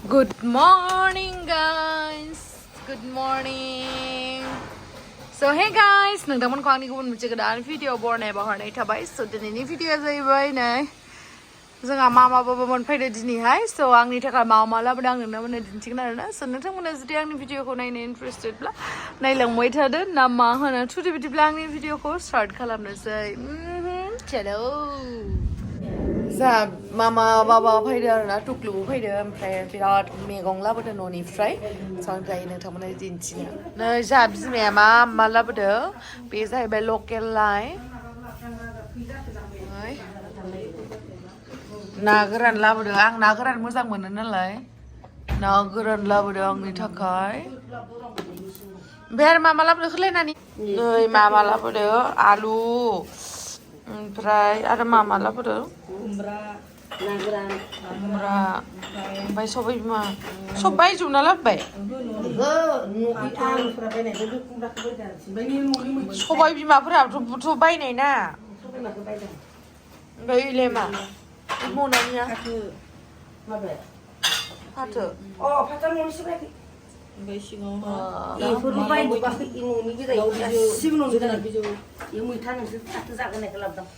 Good morning guys. Good morning. So hey guys, नोंथांमोनखौ आंनि गुबुन मोनसे गोदान भिडिअ बरनायबा हरनाय थाबाय. So दिनैनि भिडिअआ जाहैबाय नै जोंहा मा बाबा मोनफैदो दिनैहाय. So आंनि थाखाय मा लाबोदों आं नोंथांमोननो दिन्थिगोन आरोना. So नोंथांमोना जुदि आंनि भिडिअखौ नायनो इन्टारेस्टेडब्ला नायलांबाय थादो ना मा होनो. थुदो बिदिब्ला आंनि भिडिअखौ स्टार्ट खालामनोसै. चलो. जा मामा बाबा फैदो आरोना टुक्लुबो फैदो ओमफ्राय बिराद मैगं लाबोदो न'निफ्राय. स' ओमफ्राय नोंथांमोना दिन्थिनो नै जा बिमाया मा लाबोदो बे जाहैबाय लकेल लाइ ना गोरान लाबोदो. आं ना गोरान मोजां मोनो नालाय ना गोरान लाबोदो आंनि थाखाय. ओमफ्राय आरो मा लाबोदो खोलायनानै नै मामा लाबोदो आलु ओमफ्राय आरो मा लाबोदो खुमब्रा ओमफ्राय सबाय बिमा सब बायजोबना लाबोबाय. सबाय बिमाफोराबोथ' बायनाय ना. ओमफ्राय इलाय मा मनानिया फाथो फाथो न'निसो बायदि. ओमफ्राय सिगाङाव बायजोबाखै न'नि गासिबो न'नि बिजौ बे मैथा नोंसोर फाथो जागोननायखौ लाबोदों.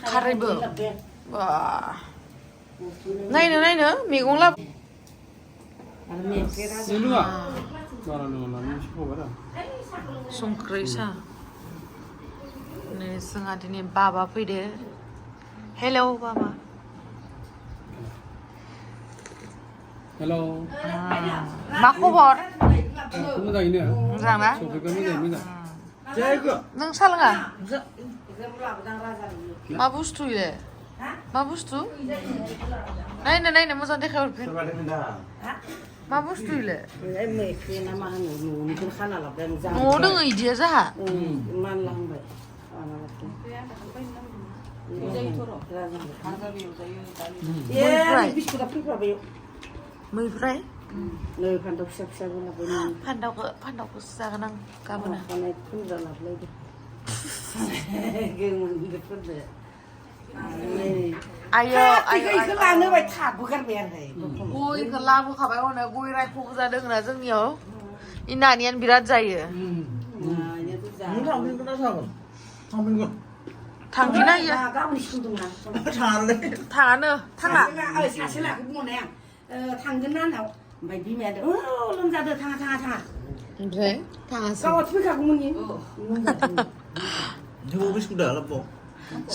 खारैबो नायनो मैगं लाबो. संख्रै सा नै जोंहा दिनै बाबा फैदो. हेलौ बाबा. हेलौ मा खबर? मोजाङैनो मोजां ना? मोजां. नों सा लोङा? मा बुस्थु इले? मा बुस्थु? नायनो मोजां देखायहरफिन. मा बुस्थु इले? न'आव दोङो इदिया जाहा. मैफ्राय फान्थाव फिसा फान्थावखौसो जागोन आं गाबोन. आयो गयखौ लाबोखाबाय हनै गय रायख'बो जादों ना जोंनियाव. इनानियानो बिराद जायो. थांफिन हायो थाङा थांगोन ना नाव. ओमफ्राय बिमाया लोमजादो थाङा ओमफ्राय थाङासै. गावथ' फैखागौमोन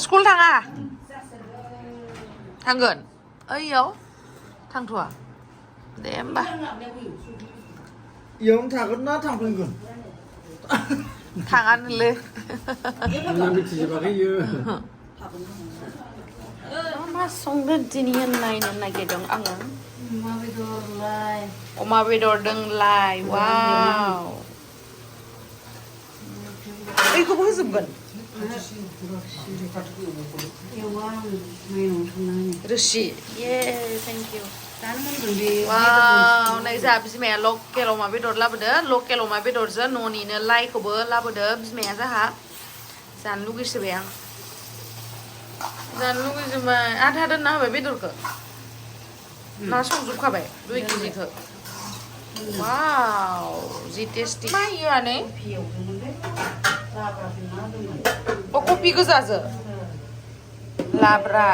स्कुल थाङा थांगोन ओइयाव थांथ'वा दे होमबा. इयावनो थागोन ना थांफिनगोन? थाङानोलै मा संदों दिनै नायनो नागिरदों आङो. अमा बेदरदों लाइ. वाव बेखौबो होजोबगोन रोसि. ये थेंक इउ. वाव नै जोंहा बिमाया लकेल अमा बेदर लाबोदो. लकेल अमा बेदरजों न'निनो लाइखौबो लाबोदो बिमाया. जाहा जानो लुगैसोबाय आं. जानो लुगैजोबबाय. आधा दोनना होबाय बेदरखौ ना संजोबखाबाय 2 केजिखौ. वाव जि टेस्टि. मा इयो आनै? कफि गोजाजो लाब्रा.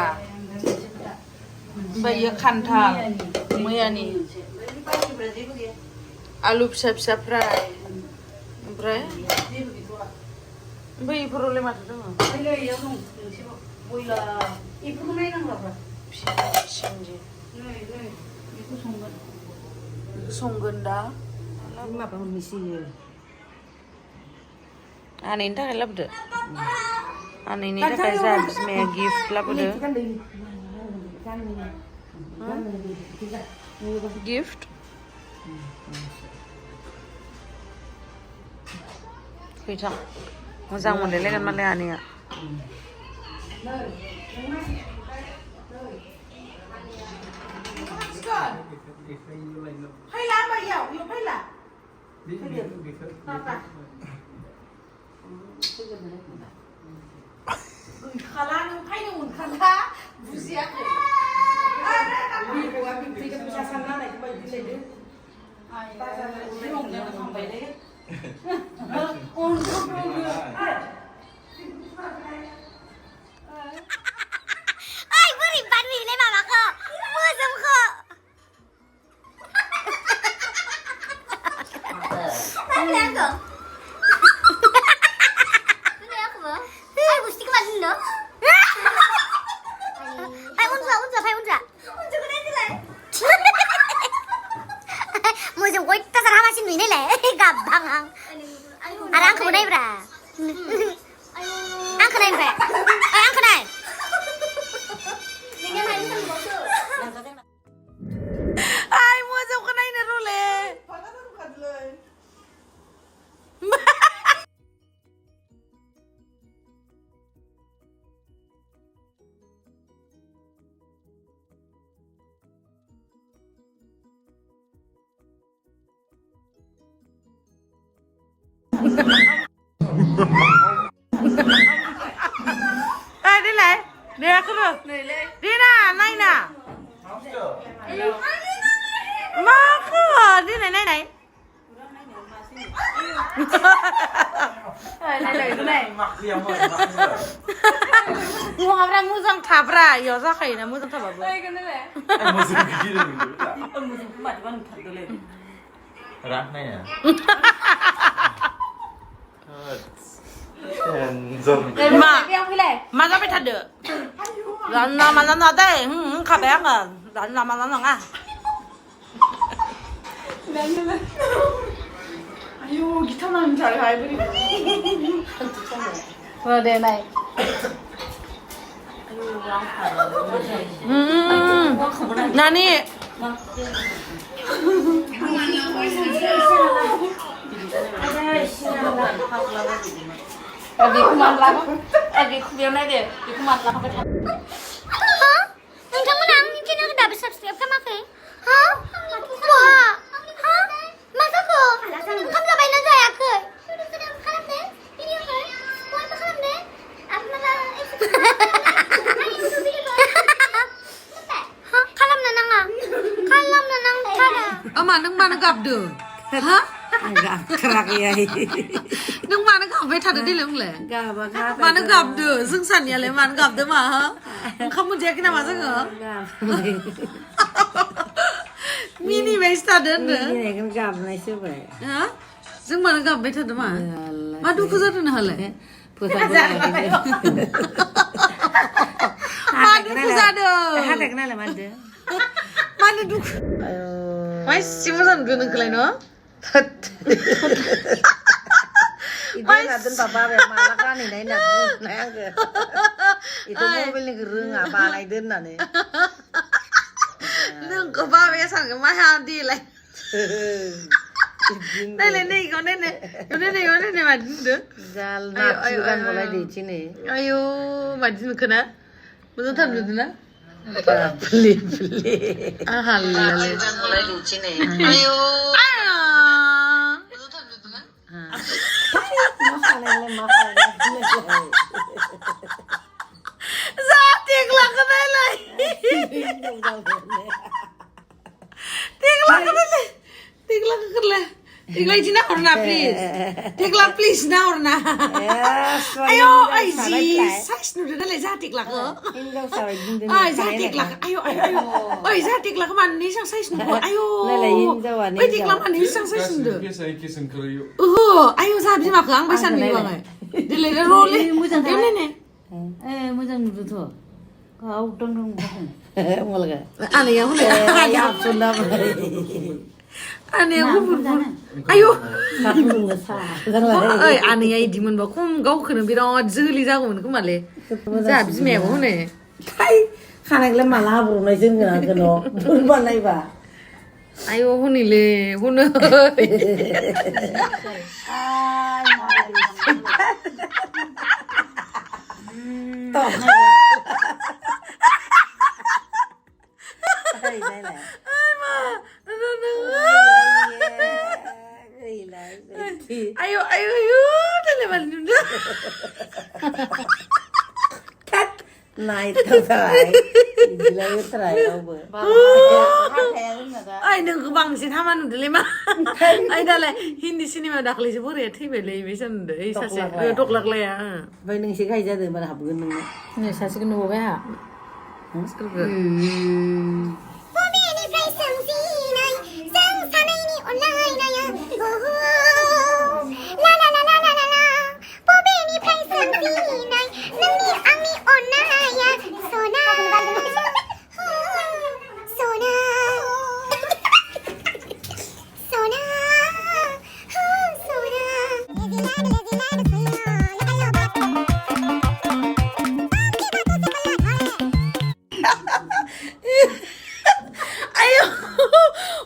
ओमफ्राय इयो खान्थाल मैयानि आलु फिसा फ्राय. ओमफ्राय इफोरावलाय माथो दङ? संगोन दा आनैनि थाखाय लाबोदो. आनैनि थाखाय जोंहा बिमाया गिफ्ट लाबोदो. गिफ्ट फैथां मोजां मोनलायलायगोन मालाय आनैया. गैखाला नों फैनो मोनखाला बुजियाखै. Ai, bữa thì bắn mì lên mà khờ. Mưa dầm khờ. Bắn lên khờ. Bắn lên khờ. Ai mesti ke mana no? Ai unja. Unja ke nanti lah. Mwjangwinw ta sarah masih ni le. Gampang ang. Arang ke mana bra? Ang ke mana? Ang ke mana? Ai mua dòng cái này nè rồi lệ. Ai đi lại. Đi ra cứ được. Đi nè, naina. Má cứ đi này này. Này cái này. Mua orang mwjang thabra, yo ra khai na mwjang thabra. Đây cái này này. Mwjang gigi dulu. Mwjang kumat kan thật dulu. Rah này à. Mà ra phải thật được. Lần nào mà lần nào đây, khá bé à. Lần nào mà lần nào à. 아유 기타만 잘 가해버리. Rồi đề này. Nani. Abi kuman lah. Abi kubiar này deh. Abi kuman lah pakai. Hah? Nwngthang menang, channel dah subscribe ke mak? Hah? Wah. Hah? Masa ke? Kamu dah main aja ya ke? Khalamw deh. Video ke? Buat khalamw deh. Apa nama? Hah? Khalamw nanang ah? Khalamw nanang kada. Nước mà nó gặp được. Hả? Gặp khạc vậy. Nước mà nó gặp với thật đi không lẽ? Gặp khạc. Mà nó gặp được, dưng sẵn nhà lấy mà nó gặp được mà hả? Không muốn chơi cái nào mà dưng hả? Gặp. Mini mấy sao đến nữa? Mini này con gặp này xưa vậy. Hả? Dưng mà nó gặp với thật mà. Mà đu cứ rất là hả lẽ? Phụ sa ra được. Mà đu cứ ra được. Hát cái này là mình được. Mà nó đu. Mày xíu dần đưa được cái nó. Thật. Itu natin papa be malaka ni naina na ke. Itu mobil ni gerung apa lai din na ni. Đừng có ba bé sang cái mai hàng đi lại. Đây lên đây con lên này. Con lên này mà được. Jal na chugan mulai di sini. Ayo, mà đi được nè. Bây thật được nè. Beli. Ah, halal. Chugan mulai di sini. Ayo. Ra tiếc là cái này này. Tiếc là cái này. Tiếc là cái này. Tiếc là chị nào hwnna please. Tiếc là please nào hwnna. Ayo, ai gì? Size nó được lại ra tiếc là cơ. Ai ra tiếc là ayo. Ôi ra tiếc là cái màn này sang size nó. Ayo. Ôi tiếc là màn này sang size được. Ayo ra biết mà kháng bây giờ mình vào này. Đi lấy cái roll đi. Em này nè. Mwjang tu. Kau tong mulga. Anh ấy không được. Ya sudah. Anh ấy không được. Ayo. Satu besar. Ơi anh ấy đi mình bảo không gấu khởi bị đó dư lý ra của mình cũng mà lệ. Dạ biết mẹ của này. Hai, khana kele malah buru na sing kena keno. Turban nai ba. Ayo hôn này lệ, hôn ơi. Toh. Đây này. Ai mà. Ayo, đây là mình nữa. Này tao phải. gila terai kau ber. Ai neng ke bang sih taman udah lima. Ai dah le Hindi cinema dah kali sebut ya thibai le bisa nde. Ai sase tok lak le ya. Bai neng sih kai jadi mana hab gun neng. Nih sase kena bawa ya. Pobeni pray samsinai, sang sanai ni online na ya. La la la la la la la. Pobeni pray samsinai, nani angni online ya. Sona. Sona. Sona. Ayo,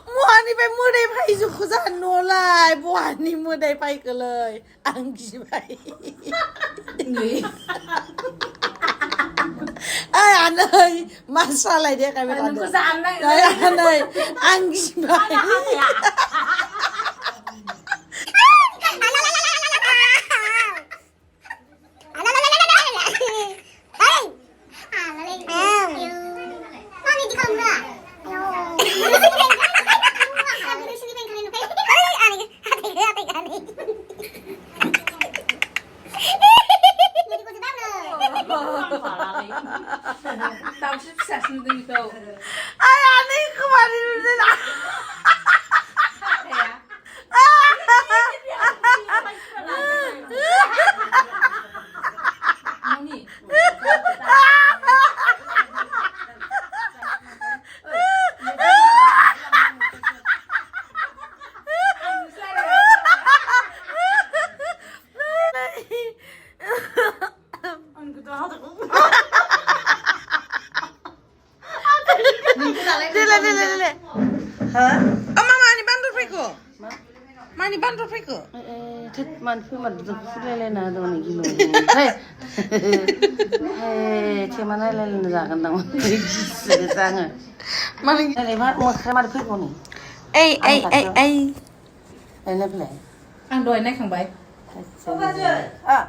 muan ni pe mudai pai ju khuzan no lai, muan ni mudai pai ke lai, anggi pai. Ai anai, masalah dia kami tak ada. Ai anai, anggi pai. Ai anai kemarin dah. Dile. Hah? Oh mama ni bantu friko. Mani bantu friko. Thịt man phi man được phi lên là đâu này kilo. Hey. Hey, che man lên ra kan tang. Sẽ sang à. Mani. Này phát một khai man phi con này. Ai. Đây là play. Ăn đồi này không bay. À.